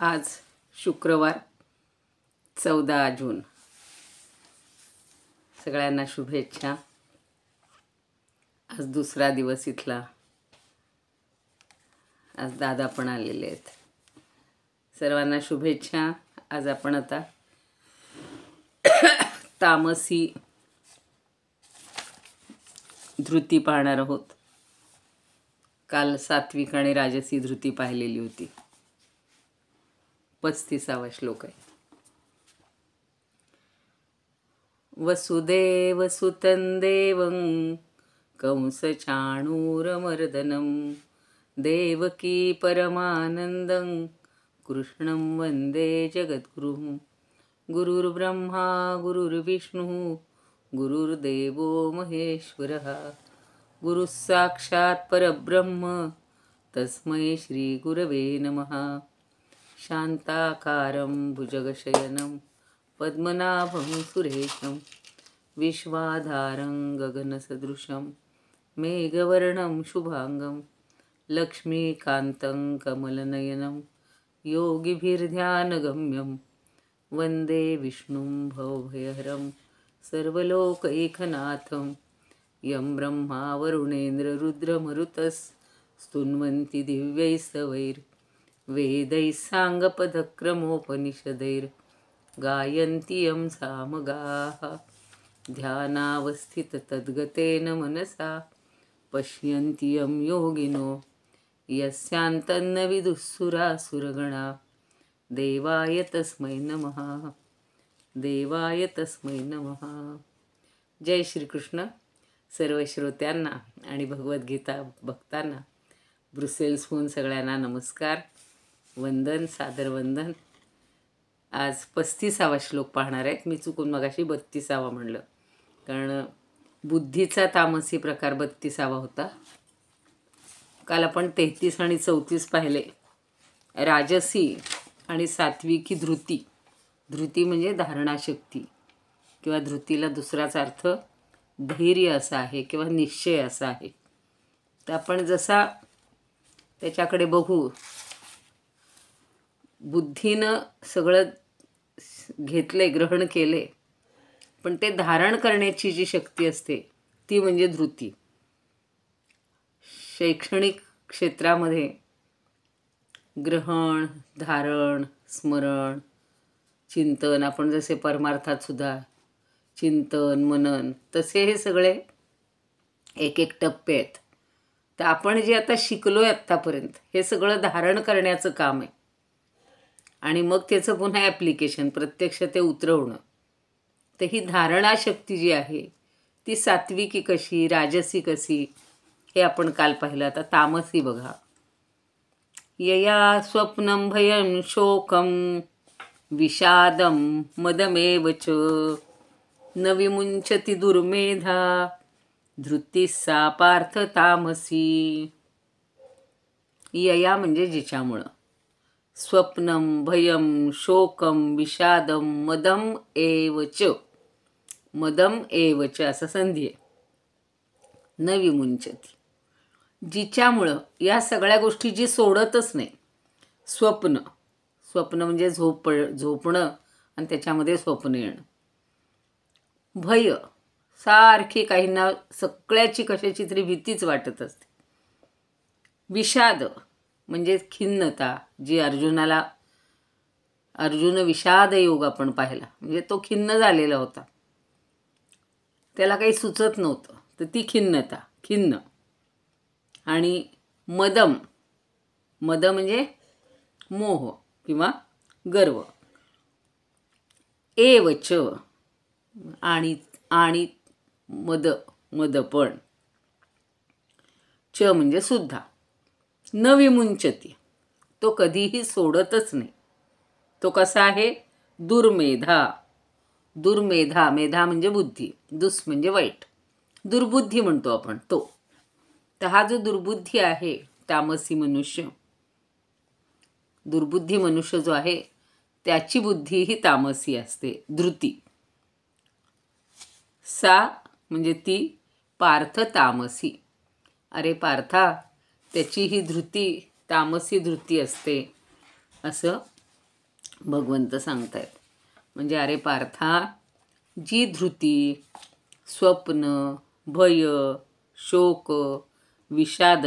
आज शुक्रवार 14 जून. सगळ्यांना शुभेच्छा. आज दुसरा दिवस इथला. आज दादा पण आलेले आहेत. सर्वांना शुभेच्छा. आज आपण आता तामसी धृती पाहणार आहोत. काल सात्विक आणि राजसी धृती पाहिलेली होती. 35वा श्लोक आहे. वसुदेव सुतं देवं कंसचाणूरमर्दनं देवकी परमानन्दं कृष्णं वन्दे जगद्गुरुं. गुरुर्ब्रह्मा गुरुर्विष्णुः गुरुर्देवो महेश्वरः गुरुः साक्षात् परब्रह्म तस्मै श्रीगुरवे नमः. शान्ताकारं भुजगशयनं पद्मनाभं सुरेशं विश्वाधारं गगनसदृशं मेघवर्णं शुभांगं लक्ष्मीकान्तं कमलनयनं योगिभिर्ध्यानगम्यं वन्दे विष्णुं भवभयहरं सर्वलोकैकनाथं. यं ब्रह्मा वरुणेन्द्ररुद्रमरुतस्तुन्वन्ति दिव्यैस्तवैर्वेदैः साङ्गपदक्रमोपनिषदैर्गायन्ति यं सामगाः. ध्यानावस्थिततद्गतेन मनसा पश्यन्ति यं योगिनो यस्यान्तन्न विदुःसुरासुरगणा. देवाय तस्मै नमः. देवाय तस्मै नमः. जय श्रीकृष्ण. सर्व श्रोत्यांना आणि भगवद्गीता भक्तांना ब्रुसेल्सहून सगळ्यांना नमस्कार, वंदन, सादर वंदन. आज 35वा श्लोक पाहणार आहेत. मी चुकून मगाशी 32वा म्हणलं, कारण बुद्धीचा तामसी प्रकार 32वा होता. काल आपण 33 आणि 34 पाहिले. राजसी आणि सात्विकी धृती. धृती म्हणजे धारणाशक्ती, किंवा धृतीला दुसराच अर्थ धैर्य असा आहे किंवा निश्चय असा आहे. तर आपण जसा त्याच्याकडे बघू, बुद्धीनं सगळं घेतले, ग्रहण केले, पण ते धारण करण्याची जी शक्ती असते ती म्हणजे धृती. शैक्षणिक क्षेत्रामध्ये ग्रहण, धारण, स्मरण, चिंतन, आपण जसे परमार्थात सुद्धा चिंतन, मनन, तसे हे सगळे एक एक टप्पे आहेत. तर आपण जे आता शिकलो आहे आत्तापर्यंत, हे सगळं धारण करण्याचं काम आहे. आणि मग त्याचं पुन्हा ॲप्लिकेशन, प्रत्यक्ष ते उतरवणं. तर ही धारणाशक्ती जी आहे ती सात्विकी कशी, राजसी कशी, हे आपण काल पाहिलं. आता तामसी बघा. यया स्वप्नं भयं शोकं विषादं मदमेव च न विमुञ्चति दुर्मेधा धृतिः सा पार्थ तामसी. यया म्हणजे जिच्यामुळं. स्वप्नं भयं शोकं विषादं मदम एव च. मदम एव च असं संधी आहे. न विमुञ्चति, जिच्यामुळं या सगळ्या गोष्टी जी सोडतच नाही. स्वप्न, स्वप्न म्हणजे झोपणं आणि त्याच्यामध्ये स्वप्न येणं. भय, सारखी काहींना सगळ्याची कशाची तरी भीतीच वाटत असते. विषाद म्हणजे खिन्नता, जी अर्जुन विषाद योग आपण पाहिला, म्हणजे तो खिन्न झालेला होता, त्याला काही सुचत नव्हतं, तर ती खिन्नता, खिन्न. आणि मदम, मद म्हणजे मोह किंवा गर्व. एवच, आणि मदपण. च म्हणजे सुद्धा. न विमुंचती, तो कधीही सोडतच नाही. तो कसा आहे? दुर्मेधा. दुर्मेधा, मेधा म्हणजे बुद्धी, दुस म्हणजे वाईट, दुर्बुद्धी म्हणतो आपण तो. तर हा जो दुर्बुद्धी आहे, तामसी मनुष्य, दुर्बुद्धी मनुष्य जो आहे, त्याची बुद्धी ही तामसी असते, धृती. सा म्हणजे ती पार्थ तामसी. अरे पार्था, त्याची ही धृती तामसी धृती असते असं भगवंत सांगतायत. म्हणजे अरे पार्था, जी धृती, स्वप्न, भय, शोक, विषाद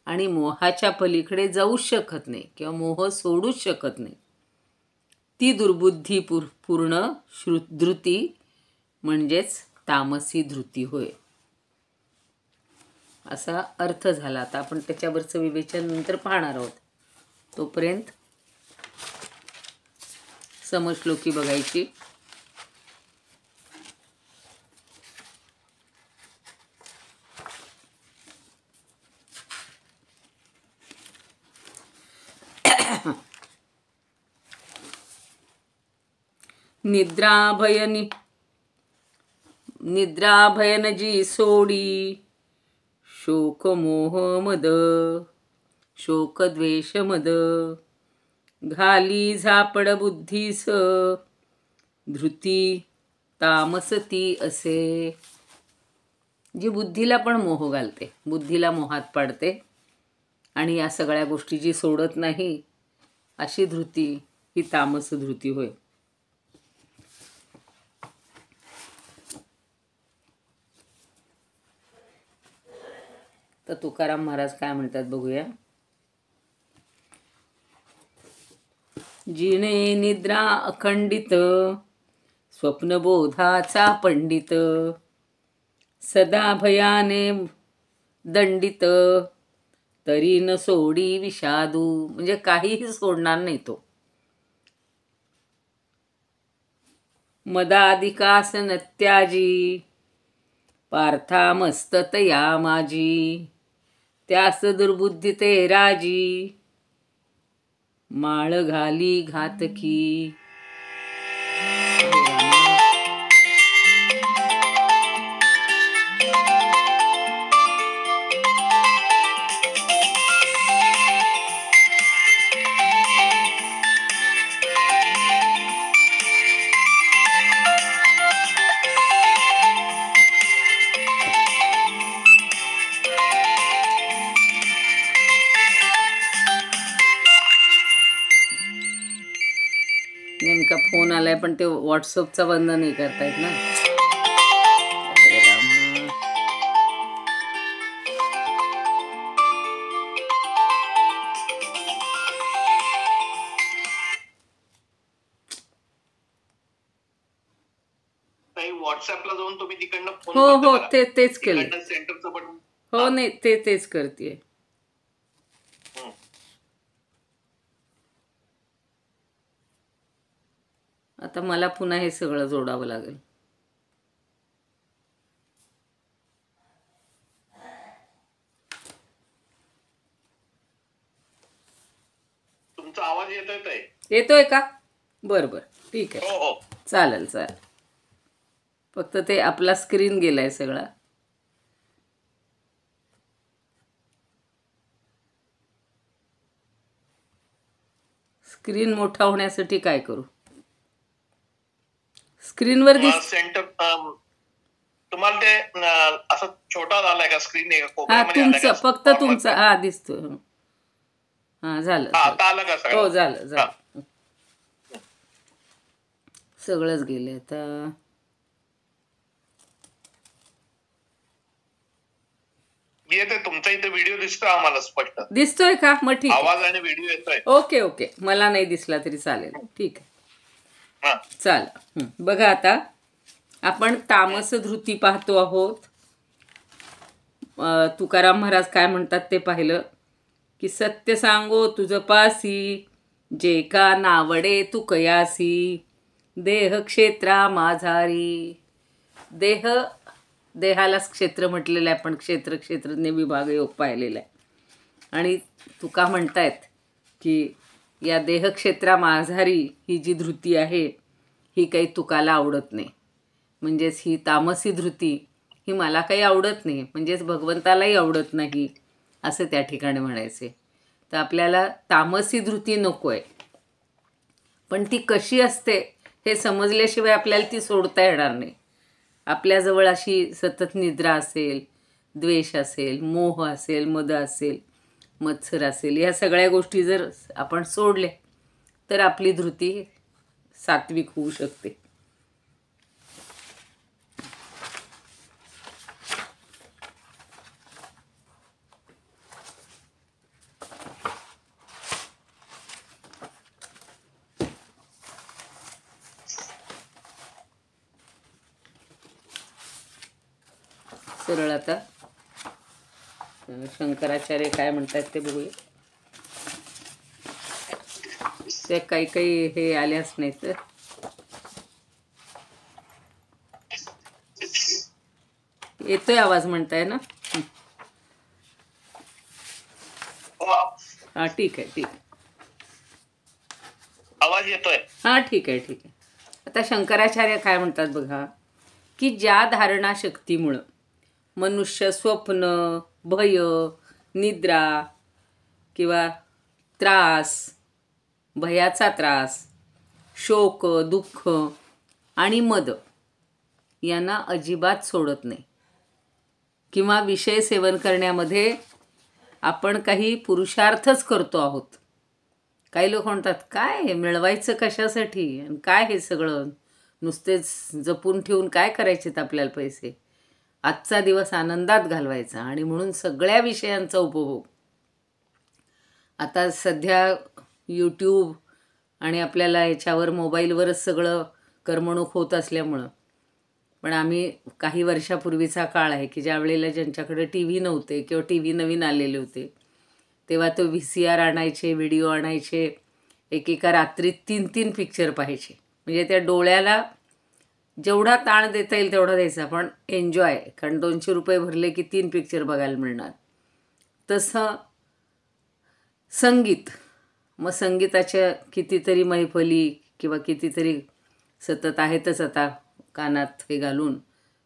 आणि मोहाच्या पलीकडे जाऊच शकत नाही किंवा मोह सोडूच शकत नाही, ती दुर्बुद्धी पूर्ण धृती म्हणजेच तामसी धृती होय. असा अर्थ झाला. आता आपण त्याच्यावरचं विवेचन नंतर पाहणार आहोत. तोपर्यंत समश्लोकी बघायची. निद्राभयन जी सोडी, शोक मोह मद, शोक द्वेष मद, घाली झापड बुद्धीस, धृती तामसती असे. जी बुद्धीला पण मोह घालते, बुद्धीला मोहात पाडते आणि या सगळ्या गोष्टी जी सोडत नाही, अशी धृती ही तामस धृती होय. तर तुकाराम महाराज काय म्हणतात बघूया. जिने निद्रा अखंडित, स्वप्नबोधाचा पंडित, सदा भयाने दंडित, तरी न सोडी विषादू. म्हणजे काहीही सोडणार नाही तो. मदादिकास नत्याजी, पार्था मस्ततया माझी, त्यास दुर्बुद्धी ते राजी, माळ घाली घातकी. नेमका फोन आलाय पण ते व्हॉट्सअपचा बंद नाही करतायत ना. व्हॉट्सअपला जाऊन तुम्ही तिकडनं फोन. हो तेच केलं. सेंटरचं बटन. हो नाही तेच करते. आता मला पुन्हा हे सगळं जोडावं लागेल. तुमचा आवाज येतोय? येतोय का? बरं ठीक आहे. हो चालेल. फक्त ते आपला स्क्रीन गेलाय सगळा. स्क्रीन मोठा होण्यासाठी काय करू? स्क्रीनवर सेंटर तुम्हाला ते असं छोटा झालाय का स्क्रीन? तुमचं फक्त तुमचं दिसतो. झालं. हो झालं. सगळंच गेले आता. येते तुमचा इथे व्हिडिओ दिसतोय आम्हाला स्पष्ट. दिसतोय का? मग ठीक. आवाज आणि व्हिडिओ येतोय. ओके. मला नाही दिसला तरी चालेल. ठीक आहे. चालेल. बघा आता आपण तामस धृती पाहतो आहोत. तुकाराम महाराज काय म्हणतात ते पाहिलं की सत्य सांगो तुझ पासी, जे का नावडे तू कयासी, देह क्षेत्रा माझारी. देहालाच क्षेत्र म्हटलेलं आहे, पण क्षेत्रज्ञ विभाग योग पाहिलेला आहे. आणि तुका म्हणतायत की या देहक्षेत्रा माझारी ही जी धृती आहे ही काही तुकाला आवडत नाही. म्हणजेच ही तामसी धृती ही मला काही आवडत नाही, म्हणजेच भगवंतालाही आवडत नाही असं त्या ठिकाणी म्हणायचे. तर आपल्याला तामसी धृती नको आहे, पण ती कशी असते हे समजल्याशिवाय आपल्याला ती सोडता येणार नाही. आपल्याजवळ अशी सतत निद्रा असेल, द्वेष असेल, मोह असेल, मद असेल, मत्सर असेल, ह्या सगळ्या गोष्टी जर आपण सोडल्या तर आपली धृती सात्विक होऊ शकते. सरळ आता शंकराचार्य काय म्हणतात ते बघूया. ते काही काही हे आल्याच नाही तर येतोय आवाज म्हणताय ना. हा ठीक आहे ठीक आहे. आवाज येतोय. हा ठीक आहे ठीक आहे. आता शंकराचार्य काय म्हणतात बघा की ज्या धारणा शक्तीमुळं मनुष्य स्वप्न, भय, निद्रा किंवा त्रास, भयाचा त्रास, शोक, दुःख आणि मद यांना अजिबात सोडत नाही किंवा विषय सेवन करण्यामध्ये आपण काही पुरुषार्थच करतो आहोत. काही लोक म्हणतात काय हे मिळवायचं कशासाठी आणि काय हे सगळं नुसतेच जपून ठेवून काय करायचेत आपल्याला पैसे. आजचा दिवस आनंदात घालवायचा आणि म्हणून सगळ्या विषयांचा उपभोग. आता सध्या यूट्यूब आणि आपल्याला ह्याच्यावर मोबाईलवरच सगळं करमणूक होत असल्यामुळं. पण आम्ही काही वर्षापूर्वीचा काळ आहे की ज्या वेळेला ज्यांच्याकडे टी व्ही नव्हते किंवा टी व्ही नवीन आलेले होते तेव्हा तो VCR आणायचे, व्हिडिओ आणायचे, एकेका रात्रीत 3-3 पिक्चर पाहायचे. म्हणजे त्या डोळ्याला जेवढा ताण देता येईल तेवढा द्यायचा, पण एन्जॉय. कारण 200 रुपये भरले की 3 पिक्चर बघायला मिळणार. तसं संगीत, मग संगीताच्या कितीतरी मैफली किंवा कितीतरी सतत आहेतच आता कानात हे घालून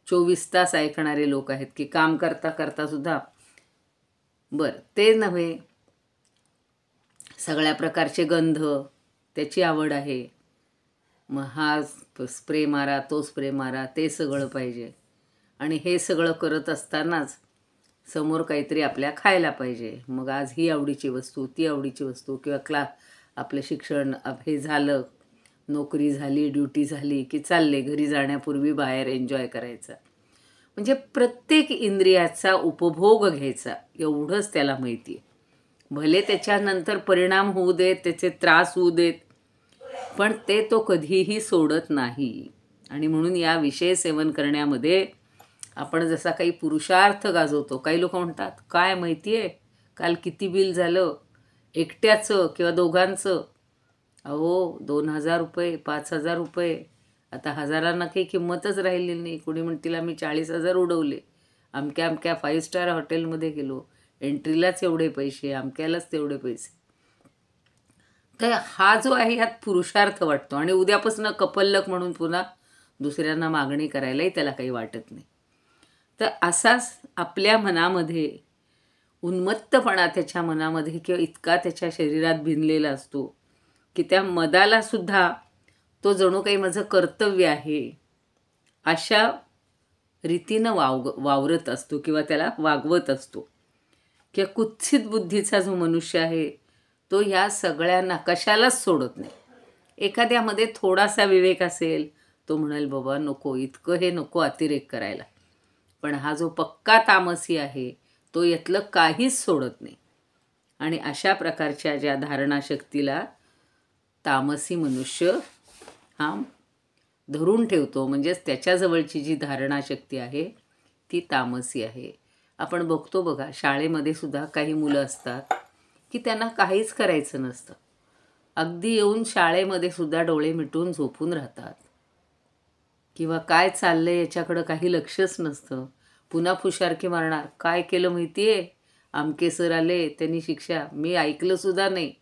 24 तास ऐकणारे लोक आहेत की काम करता करता सुद्धा. बरं ते नव्हे, सगळ्या प्रकारचे गंध त्याची आवड आहे. मग हा स्प्रे मारा, तो स्प्रे मारा, ते सगळं पाहिजे. आणि हे सगळं करत असतानाच समोर काहीतरी आपल्या खायला पाहिजे. मग आज ही आवडीची वस्तू, ती आवडीची वस्तू किंवा आपलं शिक्षण हे झालं, नोकरी झाली, ड्युटी झाली की चालले घरी जाण्यापूर्वी बाहेर एन्जॉय करायचा. म्हणजे प्रत्येक इंद्रियाचा उपभोग घ्यायचा एवढंच त्याला माहिती आहे. भले त्याच्यानंतर परिणाम होऊ देत, त्याचे त्रास होऊ देत, पण ते तो कधीही सोडत नाही. आणि म्हणून या विषय सेवन करण्यामध्ये आपण जसा काही पुरुषार्थ गाजवतो. काही लोक म्हणतात काय माहिती आहे काल किती बिल झालं एकट्याचं किंवा दोघांचं. अहो 2,000 रुपये, 5,000 रुपये. आता हजारांना काही किंमतच राहिलेली नाही. कोणी म्हणतील आम्ही 40,000 उडवले, अमक्या अमक्या 5 स्टार हॉटेलमध्ये गेलो, एंट्रीलाच एवढे पैसे, अमक्यालाच तेवढे पैसे. तर हा जो आहे ह्यात पुरुषार्थ वाटतो. आणि उद्यापासून कपल्लक म्हणून पुन्हा दुसऱ्यांना मागणी करायलाही त्याला काही वाटत नाही. तर असाच आपल्या मनामध्ये उन्मत्तपणा त्याच्या मनामध्ये किंवा इतका त्याच्या शरीरात भिनलेला असतो की त्या मदाला सुद्धा तो जणू काही माझं कर्तव्य आहे अशा रीतीनं वावरत असतो किंवा त्याला वागवत असतो. किंवा कुत्सित बुद्धीचा जो मनुष्य आहे तो ह्या सगळ्यांना कशालाच सोडत नाही. एखाद्यामध्ये थोडासा विवेक असेल, तो म्हणाल बाबा नको, इतकं हे नको अतिरेक करायला. पण हा जो पक्का तामसी आहे तो यातलं काहीच सोडत नाही. आणि अशा प्रकारच्या ज्या धारणाशक्तीला तामसी मनुष्य हा धरून ठेवतो, म्हणजेच त्याच्याजवळची जी धारणाशक्ती आहे ती तामसी आहे. आपण बघतो बघा, शाळेमध्ये सुद्धा काही मुलं असतात की त्यांना काहीच करायचं नसतं. अगदी येऊन शाळेमध्ये सुद्धा डोळे मिटून झोपून राहतात किंवा काय चाललं आहे याच्याकडं काही लक्षच नसतं. पुन्हा फुशारकी मारणार, काय केलं माहिती आहे, आमके सर आले त्यांनी शिक्षा, मी ऐकलंसुद्धा नाही.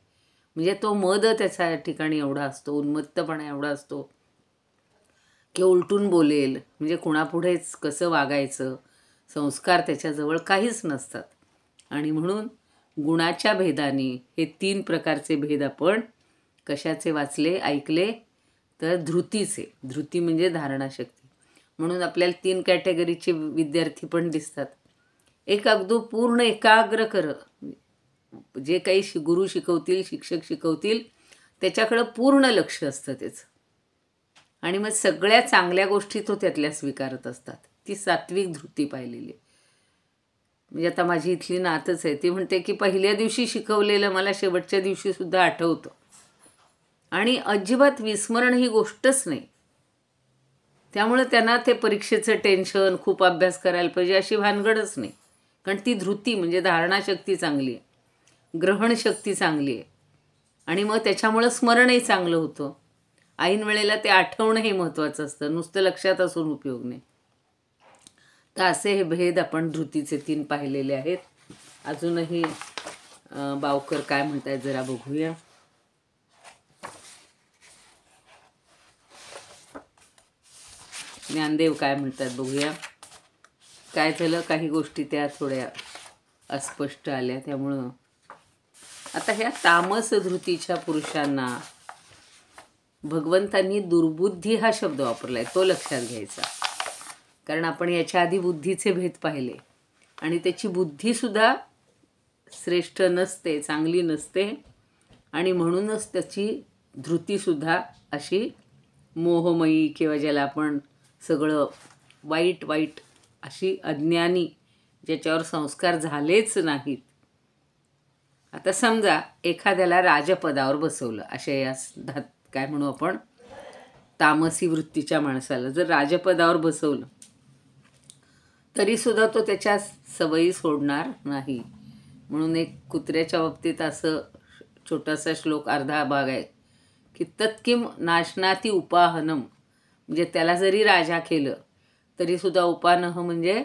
म्हणजे तो मद त्याच्या ठिकाणी एवढा असतो, उन्मत्तपणा एवढा असतो की उलटून बोलेल. म्हणजे कुणापुढेच कसं वागायचं, संस्कार त्याच्याजवळ काहीच नसतात. आणि म्हणून गुणाच्या भेदाने हे 3 प्रकारचे भेद आपण कशाचे वाचले, ऐकले, तर धृतीचे. धृती म्हणजे धारणाशक्ती. म्हणून आपल्याला 3 कॅटेगरीचे विद्यार्थी पण दिसतात. एक अगदी पूर्ण एकाग्र कर, जे काही गुरु शिकवतील, शिक्षक शिकवतील त्याच्याकडं पूर्ण लक्ष असतं त्याचं. आणि मग सगळ्या चांगल्या गोष्टी तो त्यातल्या स्वीकारत असतात. ती सात्विक धृती पाहिलेली आहे. म्हणजे आता माझी इथली नातच आहे, ती म्हणते की पहिल्या दिवशी शिकवलेलं मला शेवटच्या दिवशीसुद्धा आठवतं आणि अजिबात विस्मरण ही गोष्टच नाही. त्यामुळे त्यांना ते परीक्षेचं टेन्शन, खूप अभ्यास करायला पाहिजे अशी भानगडच नाही. कारण ती धृती म्हणजे धारणाशक्ती चांगली आहे, ग्रहणशक्ती चांगली आहे आणि मग त्याच्यामुळं स्मरणही चांगलं होतं. ऐन वेळेला ते आठवणंही महत्त्वाचं असतं, नुसतं लक्षात असून उपयोग नाही. तर असे हे भेद आपण धृतीचे 3 पाहिलेले आहेत. अजूनही बावकर काय म्हणतायत जरा बघूया. ज्ञानदेव काय म्हणतात बघूया. काय झालं, काही गोष्टी त्या थोड्या अस्पष्ट आल्या. त्यामुळं आता ह्या तामस धृतीच्या पुरुषांना भगवंतांनी दुर्बुद्धी हा शब्द वापरला आहे, तो लक्षात घ्यायचा. कारण आपण याच्या आधी बुद्धीचे भेद पाहिले आणि त्याची बुद्धीसुद्धा श्रेष्ठ नसते, चांगली नसते आणि म्हणूनच त्याची धृतीसुद्धा अशी मोहमयी किंवा ज्याला आपण सगळं वाईट वाईट अशी अज्ञानी, ज्याच्यावर संस्कार झालेच नाहीत. आता समजा एखाद्याला राजपदावर बसवलं, अशा या काय म्हणू आपण, तामसी वृत्तीच्या माणसाला जर राजपदावर बसवलं तरीसुद्धा तो त्याच्या सवयी सोडणार नाही. म्हणून एक कुत्र्याच्या बाबतीत असं छोटासा श्लोक, अर्धा भाग आहे की तत्किम नाशनाती उपाहनम, म्हणजे त्याला जरी राजा केलं तरीसुद्धा उपानह म्हणजे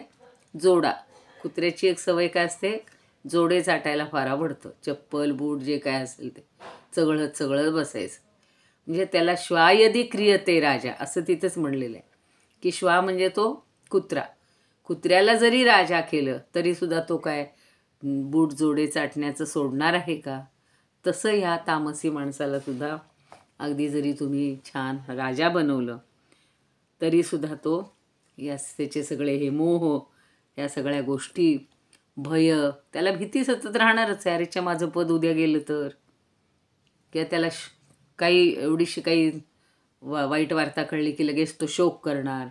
जोडा. कुत्र्याची एक सवय काय असते, जोडे चाटायला फार आवडतं. चप्पल बूट जे काय असेल ते चगळत चगळत बसायचं. म्हणजे त्याला श्वा यदी क्रियते राजा असं तिथंच म्हणलेलं आहे की श्वा म्हणजे तो कुत्रा. कुत्र्याला जरी राजा केलं तरीसुद्धा तो काय बूट जोडे चाटण्याचं सोडणार आहे का? तसं ह्या तामसी माणसाला सुद्धा अगदी जरी तुम्ही छान राजा बनवलं तरीसुद्धा तो त्याचे सगळे हे मोह, या सगळ्या गोष्टी, भय, त्याला भीती सतत राहणारच आहे. अरेच्या माझं पद उद्या गेलं तर, किंवा त्याला काही एवढीशी काही वाईट वार्ता कळली की लगेच तो शोक करणार.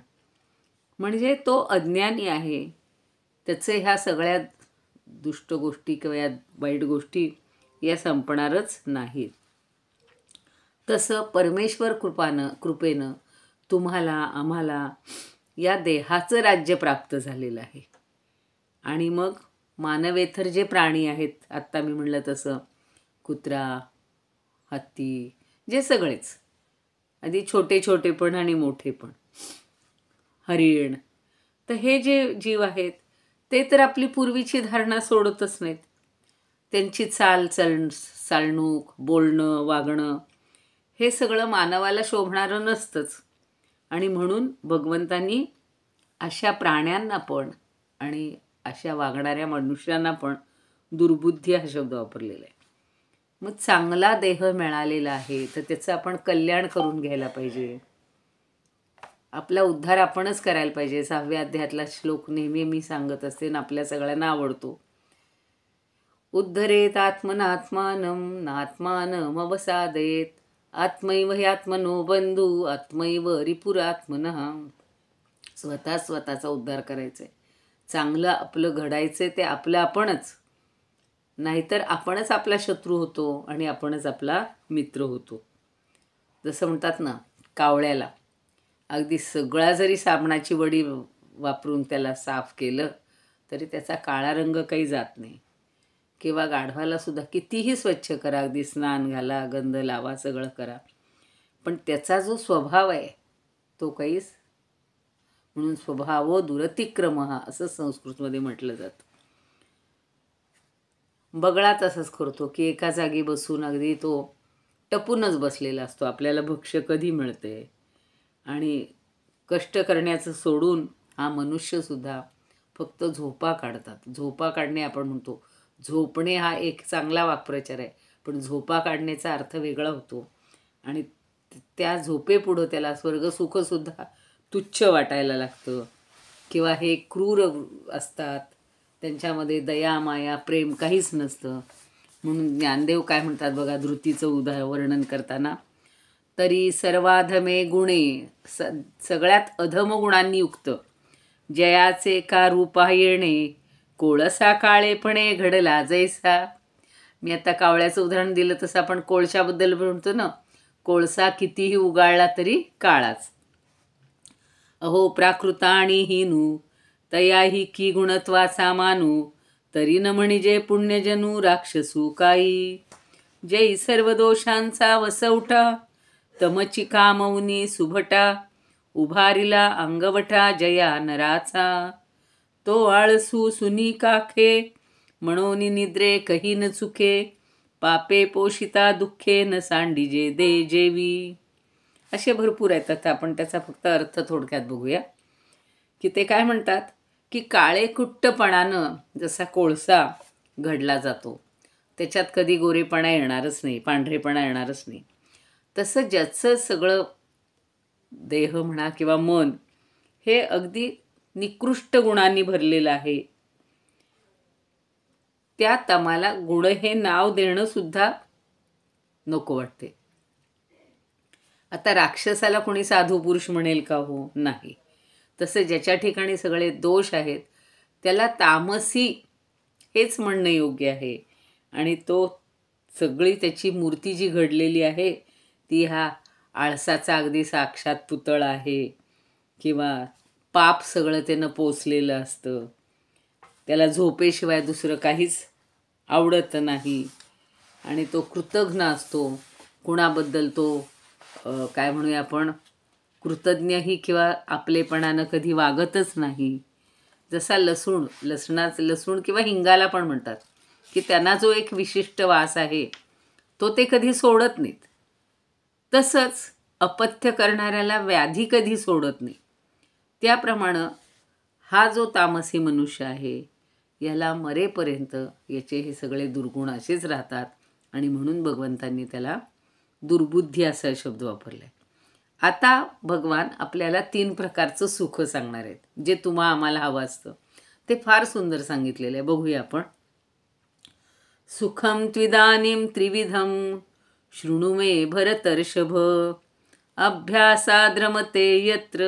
म्हणजे तो अज्ञानी आहे. त्याचे ह्या सगळ्या दुष्ट गोष्टी किंवा या वाईट गोष्टी या संपणारच नाहीत. तसं परमेश्वर कृपेनं तुम्हाला आम्हाला या देहाचं राज्य प्राप्त झालेलं आहे. आणि मग मानवेतर जे प्राणी आहेत, आत्ता मी म्हणलं तसं कुत्रा, हत्ती, जे सगळेच, आधी छोटे छोटे पण आणि मोठे पण, हरिण, तर हे जे जीव आहेत ते तर आपली पूर्वीची धारणा सोडतच नाहीत. त्यांची चालणूक, बोलणं, वागणं हे सगळं मानवाला शोभणारं नसतंच. आणि म्हणून भगवंतांनी अशा प्राण्यांना पण आणि अशा वागणाऱ्या मनुष्यांना पण दुर्बुद्धी हा शब्द वापरलेला आहे. मग चांगला देह मिळालेला आहे तर त्याचं आपण कल्याण करून घ्यायला पाहिजे. आपला उद्धार आपणच करायला पाहिजे. 6व्या अध्यायातला श्लोक नेहमी मी सांगत असते आणि आपल्या सगळ्यांना आवडतो. उद्धरेत आत्मनात्मानं नात्मानमवसादयेत आत्मैव ह्यात्मनो बंधू आत्मैव रिपुरात्मनः. स्वतःचा उद्धार करायचा आहे. चांगलं आपलं घडायचं आहे ते आपलं आपणच, नाहीतर आपणच आपला शत्रू होतो आणि आपणच आपला मित्र होतो. जसं म्हणतात ना, कावळ्याला अगदी सगळा जरी साबणाची वडी वापरून त्याला साफ केलं तरी त्याचा काळा रंग काही जात नाही. किंवा गाढवाला सुद्धा कितीही स्वच्छ करा, अगदी स्नान घाला, गंध लावा, सगळं करा, पण त्याचा जो स्वभाव आहे तो काहीच, म्हणून स्वभावो दुरतिक्रमः असं संस्कृतमध्ये म्हटलं जातं. बगळा तसंच करतो की एका जागी बसून अगदी तो टपूनच बसलेला असतो. आपल्याला भक्ष्य कधी मिळते, आणि कष्ट करण्याचं सोडून हा मनुष्यसुद्धा फक्त झोपा काढतात. झोपा काढणे आपण म्हणतो, झोपणे हा एक चांगला वाक्प्रचार आहे, पण झोपा काढण्याचा अर्थ वेगळा होतो. आणि त्या झोपेपुढं त्याला स्वर्गसुखसुद्धा तुच्छ वाटायला लागतं. किंवा हे क्रूर असतात, त्यांच्यामध्ये दया, माया, प्रेम काहीच नसतं. म्हणून ज्ञानदेव काय म्हणतात बघा धृतीचं वर्णन करताना, तरी सर्वाधमे गुणे, सगळ्यात अधम गुणांनी युक्त, जयाचे का रूपा येणे, कोळसा काळेपणे घडला जैसा. मी आता कावळ्याचं उदाहरण दिलं तसं आपण कोळशाबद्दल म्हणतो ना, कोळसा कितीही उगाळला तरी काळाच. अहो प्राकृताणी हिनू, तयाही की गुणत्वाचा मानू, तरी न म्हणजे पुण्यजनू राक्षसू काही. जै सर्व दोषांचा वसवटा, तमची कामौनी सुभटा, उभारिला अंगवटा जया नराचा. तो आळसू सुनी काखे, म्हणोनी निद्रे कही न चुके, पापे पोषिता दुःखे न सांडिजे दे जेवी. असे भरपूर आहेत. आता आपण त्याचा फक्त अर्थ थोडक्यात बघूया की ते काय म्हणतात की काळेकुट्टपणानं जसा कोळसा घडला जातो, त्याच्यात कधी गोरेपणा येणारच नाही, पांढरेपणा येणारच नाही, तसं ज्याचं सगळं देह म्हणा किंवा मन हे अगदी निकृष्ट गुणांनी भरलेलं आहे, त्यात आम्हाला गुण हे नाव देणं सुद्धा नको वाटते. आता राक्षसाला कोणी साधू पुरुष म्हणेल का? हो, नाही. तसं ज्याच्या ठिकाणी सगळे दोष आहेत त्याला तामसी हेच म्हणणं योग्य आहे. आणि तो सगळी त्याची मूर्ती जी घडलेली आहे ती हा आळसाचा अगदी साक्षात पुतळा आहे, किंवा पाप सगळं त्यानं पोचलेलं असतं, त्याला झोपेशिवाय दुसरं काहीच आवडत नाही, आणि तो कृतघ्न असतो. कुणाबद्दल तो काय म्हणूया आपण कृतज्ञही किंवा आपलेपणानं कधी वागतच नाही. जसा लसूण किंवा हिंगाला पण म्हणतात की त्यांना जो एक विशिष्ट वास आहे तो ते कधी सोडत नाहीत. तसंच अपथ्य करणाऱ्याला व्याधी कधी सोडत नाही. त्याप्रमाणे हा जो तामसी मनुष्य आहे याला मरेपर्यंत याचे हे सगळे दुर्गुण असेच राहतात, आणि म्हणून भगवंतांनी त्याला दुर्बुद्धी असा शब्द वापरला आहे. आता भगवान आपल्याला 3 प्रकारचं सुख सांगणार आहेत, जे आम्हाला हवं असतं. ते फार सुंदर सांगितलेलं आहे, बघूया आपण. सुखम त्विदानीं त्रिविधम, शृणु मे भरतर्षभ, अभ्यासाद्रमते यत्र,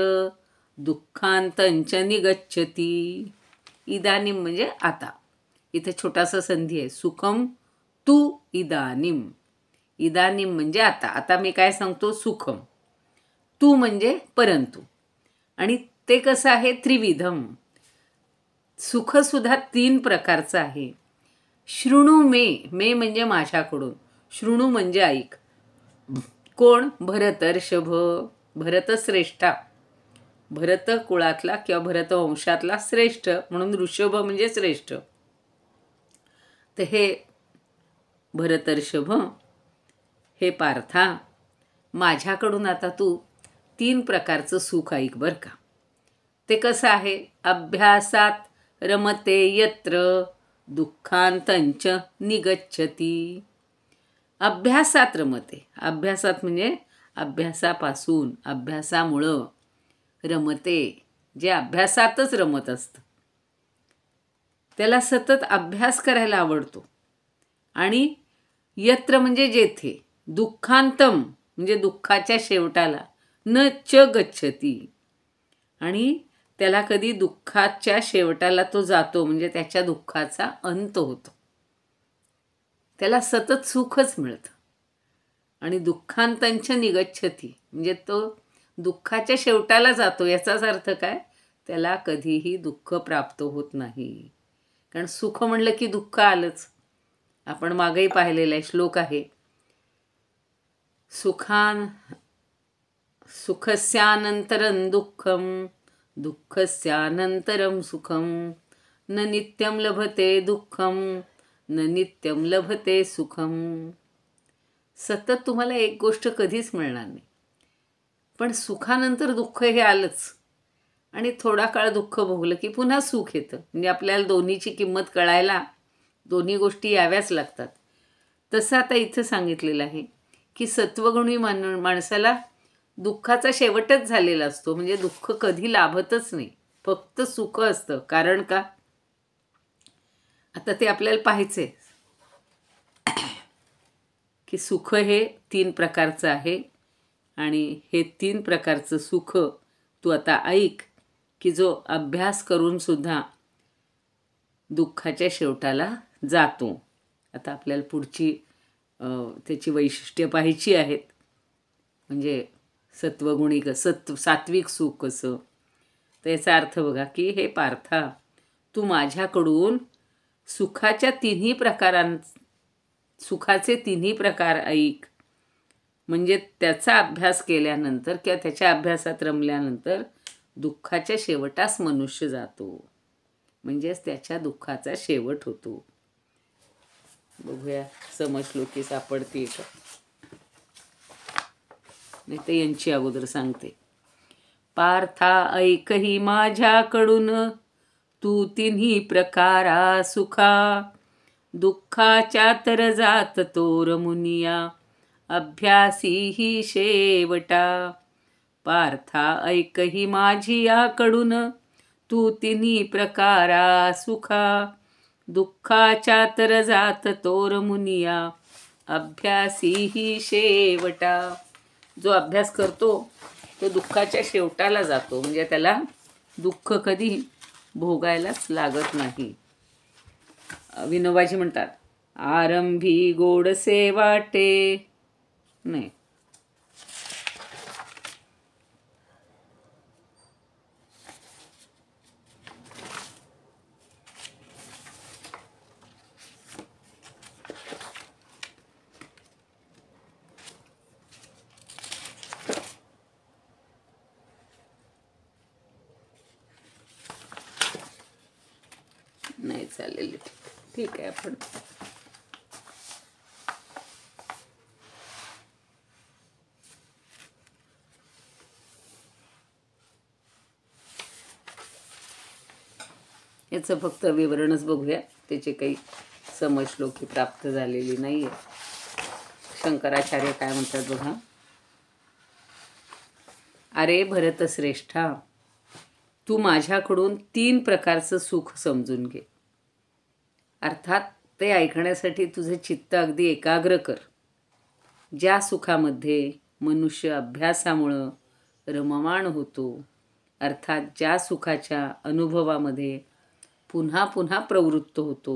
दुःखांतंच निगच्छति. इदानीम म्हणजे आता. इथे छोटासा संधी आहे. सुखम तू इदानीम. इदानीम म्हणजे आता. आता मी काय सांगतो? सुखम. तू म्हणजे परंतु. आणि ते कसं आहे? त्रिविधम. सुखसुद्धा 3 प्रकारचं आहे. शृणु मे. मे म्हणजे माझ्याकडून. शृणु म्हणजे ऐक. कोण? भरतर्षभ. भरतश्रेष्ठा. भरत कुळातला किंवा भरत वंशातला श्रेष्ठ, म्हणून ऋषभ म्हणजे श्रेष्ठ. तर हे भरतर्षभ, हे पार्था, माझ्याकडून आता तू 3 प्रकारचं सुख ऐक बरं का. ते कसं आहे? अभ्यासात रमते यत्र, दुःखांतंच निगच्छति. अभ्यासात रमते. अभ्यासात म्हणजे अभ्यासापासून, अभ्यासामुळं. रमते, जे अभ्यासातच रमत असतं त्याला सतत अभ्यास करायला आवडतो. आणि यत्र म्हणजे जेथे, दुःखांतम म्हणजे दुःखाच्या शेवटाला, न च गच्छती, आणि त्याला कधी दुःखाच्या शेवटाला तो जातो म्हणजे त्याच्या दुःखाचा अंत होतो. त्याला सतत सुखच मिळतं. आणि दुःखांतंच निगच्छती म्हणजे तो दुःखाच्या शेवटाला जातो. याचाच अर्थ काय? त्याला कधीही दुःख प्राप्त होत नाही. कारण सुख म्हणलं की दुःख आलंच. आपण मागेही पाहिलेला आहे, श्लोक आहे, सुखस्यानंतरं दुःखम, दुःखस्यानंतरं सुखम, न नित्यं लभते दुःखम, न नित्यं लभते सुखम. सतत तुम्हाला एक गोष्ट कधीच मिळणार नाही, पण सुखानंतर दुःख हे आलंच. आणि थोडा काळ दुःख भोगलं की पुन्हा सुख येतं. म्हणजे आपल्याला दोन्हीची किंमत कळायला दोन्ही गोष्टी याव्याच लागतात. तसं आता इथं सांगितलेलं आहे की सत्वगुणी माणसाला दुःखाचा शेवटच झालेला असतो. म्हणजे दुःख कधी लाभतच नाही, फक्त सुख असतं. कारण का? आता ते आपल्याला पाहायचंय. की सुख हे 3 प्रकारचं आहे आणि हे 3 प्रकारचं सुख तू आता ऐक, की जो अभ्यास करून सुद्धा दुःखाच्या शेवटाला जातो. आता आपल्याला पुढची त्याची वैशिष्ट्य पाहायची आहेत. म्हणजे सत्वगुणिक सात्विक सुख कसं. तर याचा अर्थ बघा की हे पार्था, तू माझ्याकडून सुखाचे तिन्ही प्रकार ऐक. म्हणजे त्याचा अभ्यास केल्यानंतर किंवा त्याच्या अभ्यासात रमल्यानंतर दुःखाच्या शेवटास मनुष्य जातो. म्हणजेच त्याच्या दुःखाचा शेवट होतो. बघूया समजलो की सापडते का. नाही तर यांची अगोदर सांगते. पार्था ऐकही माझ्याकडून तू तिन्ही प्रकारा सुखा, दुःखाच्या तर जात तोर मुनिया, अभ्यासी ही शेवटा. पार्था ऐकही माझी याकडून तू तिन्ही प्रकारा सुखा, दुःखाच्या तर जात तोर मुनिया, अभ्यासी ही शेवटा. जो अभ्यास करतो तो दुःखाच्या शेवटाला जातो. म्हणजे त्याला दुःख कधी भोगायलाच लागत नाही. विनोबाजी म्हणतात, आरंभी गोडसे वाटे. नाही, नाही चालेल, ठीक आहे. आपण याचं फक्त विवरणच बघूया. त्याचे काही समज श्लोकी प्राप्त झालेली नाही आहे. शंकराचार्य काय म्हणतात बघा. अरे भरतश्रेष्ठा, तू माझ्याकडून 3 प्रकारचं सुख समजून घे. अर्थात ते ऐकण्यासाठी तुझे चित्त अगदी एकाग्र कर. ज्या सुखामध्ये मनुष्य अभ्यासामुळं रममाण होतो, अर्थात ज्या सुखाच्या अनुभवामध्ये पुन्हा पुन्हा प्रवृत्त होतो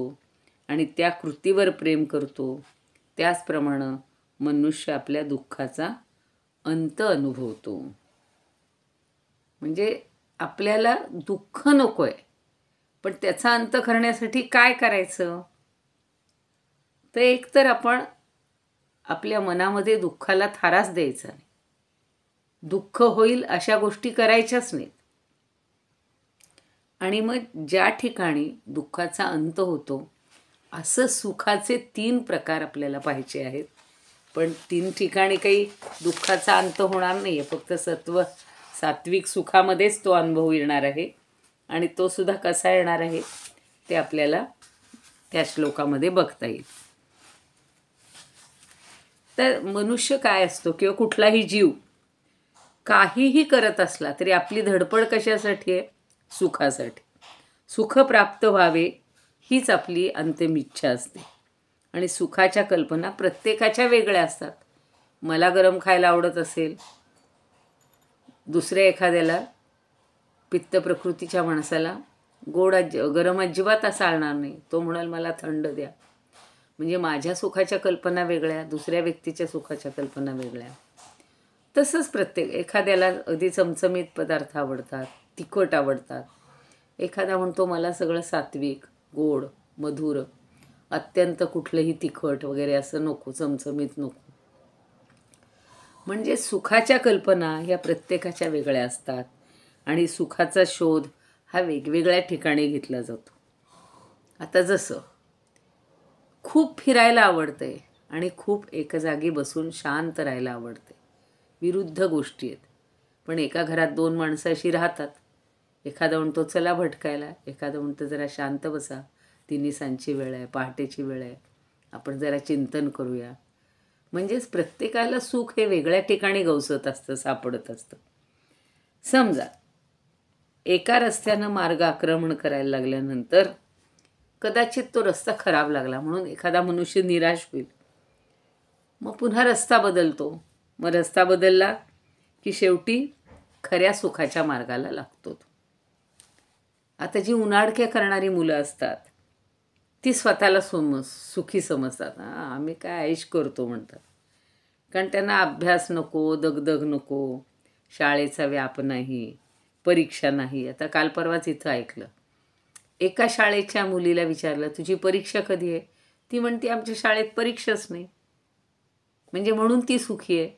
आणि त्या कृतीवर प्रेम करतो, त्याचप्रमाणे मनुष्य आपल्या दुःखाचा अंत अनुभवतो. म्हणजे आपल्याला दुःख नको आहे, पण त्याचा अंत करण्यासाठी काय करायचं. तर एकतर आपण आपल्या मनामध्ये दुःखाला थाराच द्यायचा नाही. दुःख होईल अशा गोष्टी करायच्याच नाहीत. आणि मग ज्या ठिकाणी दुःखाचा अंत होतो असं सुखाचे 3 प्रकार आपल्याला पाहायचे आहेत. पण 3 ठिकाणी काही दुःखाचा अंत होणार नाही आहे. फक्त सात्विक सुखामध्येच तो अनुभव येणार आहे. आणि तो सुद्धा कसा येणार आहे ते आपल्याला त्या श्लोकामध्ये बघता येईल. तर मनुष्य काय असतो किंवा कुठलाही जीव काहीही करत असला तरी आपली धडपड कशासाठी आहे. सुखासाठी. सुख प्राप्त व्हावे हीच आपली अंतिम इच्छा असते. आणि सुखाच्या कल्पना प्रत्येकाच्या वेगळ्या असतात. मला गरम खायला आवडत असेल, दुसऱ्या एखाद्याला पित्त प्रकृतीच्या माणसाला गरम अजिबात चालणार नाही. तो म्हणाल मला थंड द्या. म्हणजे माझ्या सुखाच्या कल्पना वेगळ्या, दुसऱ्या व्यक्तीच्या सुखाच्या कल्पना वेगळ्या. तसंच एखाद्याला अगदी चमचमीत पदार्थ आवडतात, तिखट आवडतात. एखादा म्हणतो मला सगळं सात्विक, गोड, मधुर, अत्यंत कुठलंही तिखट वगैरे असं नको, चमचमीत नको. म्हणजे सुखाच्या कल्पना ह्या प्रत्येकाच्या वेगळ्या असतात आणि सुखाचा शोध हा वेगवेगळ्या ठिकाणी घेतला जातो. आता जसं खूप फिरायला आवडतंय आणि खूप एका जागी बसून शांत राहायला आवडते, विरुद्ध गोष्टी आहेत. पण एका घरात 2 माणसं अशी राहतात. एखादा म्हणतो चला भटकायला, एखादा म्हणतो जरा शांत बसा, 3 सांची वेळ आहे, पहाटेची वेळ आहे, आपण जरा चिंतन करूया. म्हणजेच प्रत्येकाला सुख हे वेगळ्या ठिकाणी गवसत असतं, सापडत असतं. समजा एका रस्त्यानं मार्ग आक्रमण करायला लागल्यानंतर कदाचित तो रस्ता खराब लागला म्हणून एखादा मनुष्य निराश होईल. मग पुन्हा रस्ता बदलतो. मग रस्ता बदलला की शेवटी खऱ्या सुखाच्या मार्गाला लागतो तो. आता जी उनाडक्या करणारी मुलं असतात ती स्वतःला सुखी समजतात. आम्ही काय ऐश करतो म्हणतात. कारण त्यांना अभ्यास नको, दगदग नको, शाळेचा व्याप नाही, परीक्षा नाही. आता काल परवाच इथं ऐकलं, एका शाळेच्या मुलीला विचारलं, तुझी परीक्षा कधी आहे? ती म्हणते, आमच्या शाळेत परीक्षाच नाही. म्हणजे म्हणून ती सुखी आहे.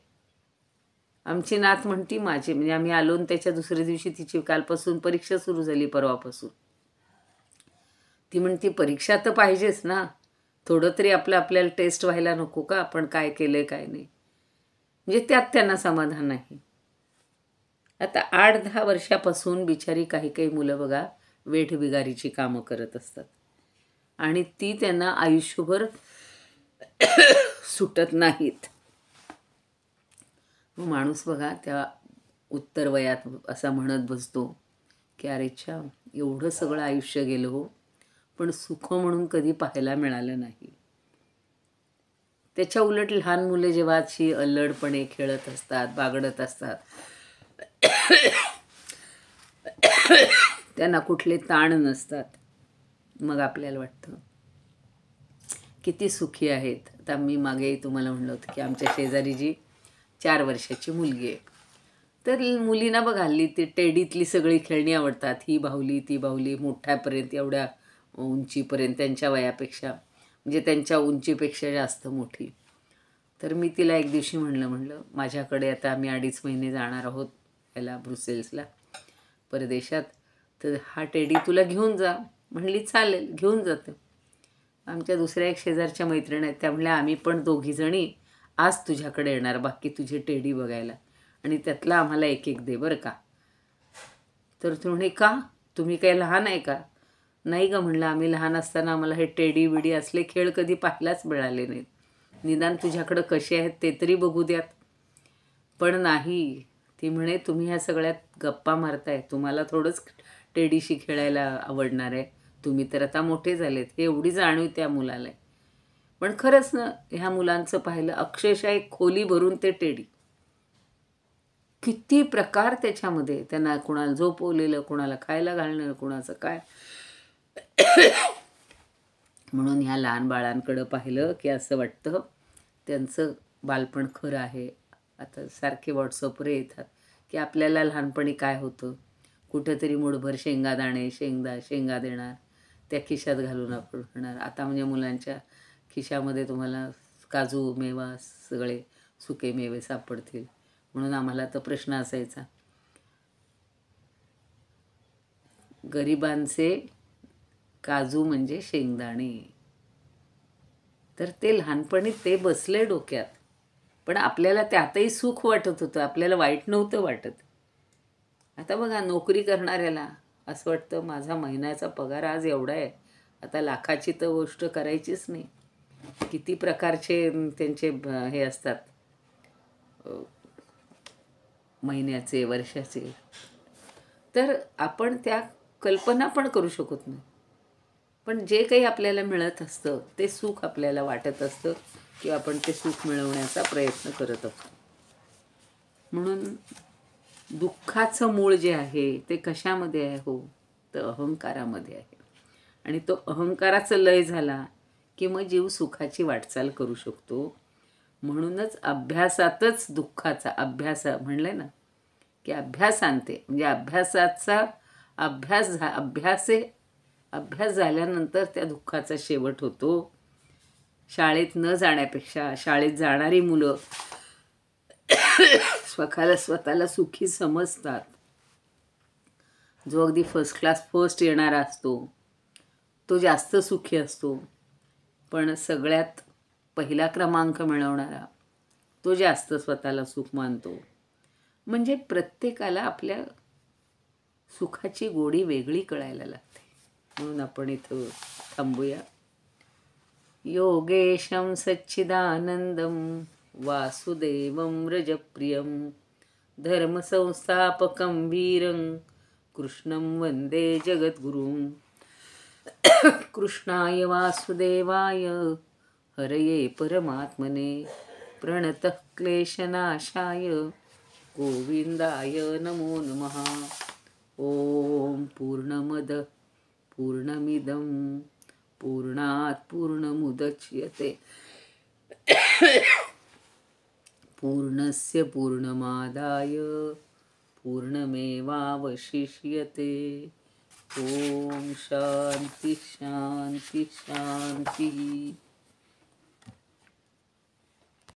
आमची नात म्हणती, माझी म्हणजे आम्ही आलो आणि त्याच्या दुसऱ्या दिवशी तिची कालपासून परीक्षा सुरू झाली, परवापासून. ती म्हणती, परीक्षा तर पाहिजेच ना, थोडं तरी आपल्याला टेस्ट व्हायला नको का, आपण काय केलंय काय नाही. म्हणजे त्यात त्यांना समाधान नाही. आता 8-10 वर्षापासून बिचारी काही मुलं बघा वेठबिगारीची कामं करत असतात आणि ती त्यांना आयुष्यभर सुटत नाहीत. माणूस बघा त्या उत्तर वयात असा म्हणत बसतो की अरेच्छा, एवढं सगळं आयुष्य गेलं हो, पण सुख म्हणून कधी पाहायला मिळालं नाही. त्याच्या उलट लहान मुले जेव्हा अशी अल्लडपणे खेळत असतात, बागडत असतात, त्यांना कुठले ताण नसतात, मग आपल्याला वाटतं किती सुखी आहेत. आता मी मागे तुम्हाला म्हणलं होतं की आमच्या शेजारी जी 4 वर्षाची मुलगी आहे, तर मुलींना बघ हल्ली ती टेडीतली सगळी खेळणी आवडतात. ही बाहुली, ती बाहुली, मोठ्यापर्यंत, एवढ्या उंचीपर्यंत, त्यांच्या वयापेक्षा म्हणजे त्यांच्या उंचीपेक्षा जास्त मोठी. तर मी तिला एक दिवशी म्हणलं माझ्याकडे आता आम्ही 2.5 महिने जाणार आहोत याला ब्रुसेल्सला, परदेशात, तर हा टेडी तुला घेऊन जा. म्हणली चालेल, घेऊन जातं. आमच्या दुसऱ्या एक शेजारच्या मैत्रिणी आहेत, त्या म्हणल्या आम्ही पण दोघीजणी आज तुझ्याकडे येणार बाकी तुझे टेडी बघायला, आणि त्यातला आम्हाला एक दे बरं का. तर तू म्हणे, का तुम्ही काय लहान आहे का? नाही ग म्हणलं, आम्ही लहान असताना आम्हाला हे टेडी बिडी असले खेळ कधी पाहायलाच मिळाले नाहीत. निदान तुझ्याकडं कसे आहेत ते तरी बघू द्यात. पण नाही, ती म्हणे तुम्ही ह्या सगळ्यात गप्पा मारताय, तुम्हाला थोडंच टेडीशी खेळायला आवडणार आहे, तुम्ही तर आता मोठे झालेत. हे एवढी जाणीव त्या मुलाला आहे. पण खरंच ना, ह्या मुलांचं पाहिलं अक्षरशः एक खोली भरून ते टेडी, किती प्रकार त्याच्यामध्ये, त्यांना कुणाला झोपवलेलं, कुणाला खायला घालणं, कुणाचं काय. म्हणून ह्या लहान बाळांकडं पाहिलं की असं वाटतं त्यांचं बालपण खरं आहे. आता सारखे व्हॉट्सअपवर येतात की आपल्याला लहानपणी काय होतं, कुठंतरी मुठभर शेंगादाणे, शेंगा देणार, त्या खिशात घालून आपण खाणार. आता म्हणजे मुलांच्या खिशामध्ये तुम्हाला काजू, मेवा, सगळे सुके मेवे सापडतील. म्हणून आम्हाला तर प्रश्न असायचा, गरिबांचे काजू म्हणजे शेंगदाणे. तर ते लहानपणी ते बसले डोक्यात, पण आपल्याला त्यातही सुख वाटत होतं, आपल्याला वाईट नव्हतं वाटत. आता बघा नोकरी करणाऱ्याला असं वाटतं माझा महिन्याचा पगार आज एवढा आहे, आता लाखाची तर गोष्ट करायचीच नाही. किती प्रकारचे त्यांचे हे असतात, महिन्याचे, वर्षाचे. तर आपण त्या कल्पना पण करू शकत नाही. पण जे काही आपल्याला मिळत असतं ते सुख आपल्याला वाटत असतं किंवा आपण ते सुख मिळवण्याचा प्रयत्न करत असतो. म्हणून दुःखाचं मूळ जे आहे ते कशामध्ये आहे हो, तर अहंकारामध्ये आहे. आणि तो अहंकाराचा लय झाला की मग जीव सुखाची वाटचाल करू शकतो. म्हणूनच अभ्यासातच दुःखाचा, अभ्यास म्हणलंय ना की अभ्यास आणते, म्हणजे अभ्यास झाल्यानंतर त्या दुःखाचा शेवट होतो. शाळेत न जाण्यापेक्षा शाळेत जाणारी मुलं स्वतःला सुखी समजतात. जो अगदी फर्स्ट येणारा असतो तो जास्त सुखी असतो, पण सगळ्यात पहिला क्रमांक मिळवणारा तो जास्त स्वतःला सुख मानतो. म्हणजे प्रत्येकाला आपल्या सुखाची गोडी वेगळी कळायला लागते. म्हणून आपण इथं थांबूया. योगेशं सच्चिदानंदं वासुदेवं व्रजप्रियं धर्मसंस्थापकं वीरं कृष्णं वंदे जगद्गुरुं. कृष्णाय वासुदेवाय हरये परमात्मने प्रणतः क्लेशनाशाय गोविंदाय नमो नमः. ओम पूर्णमद पूर्णमिदं पूर्णात् पूर्णमुदच्यते पूर्णस्य पूर्णमादाय पूर्णमेवावशिष्यते. ओम शांति शांति शांति.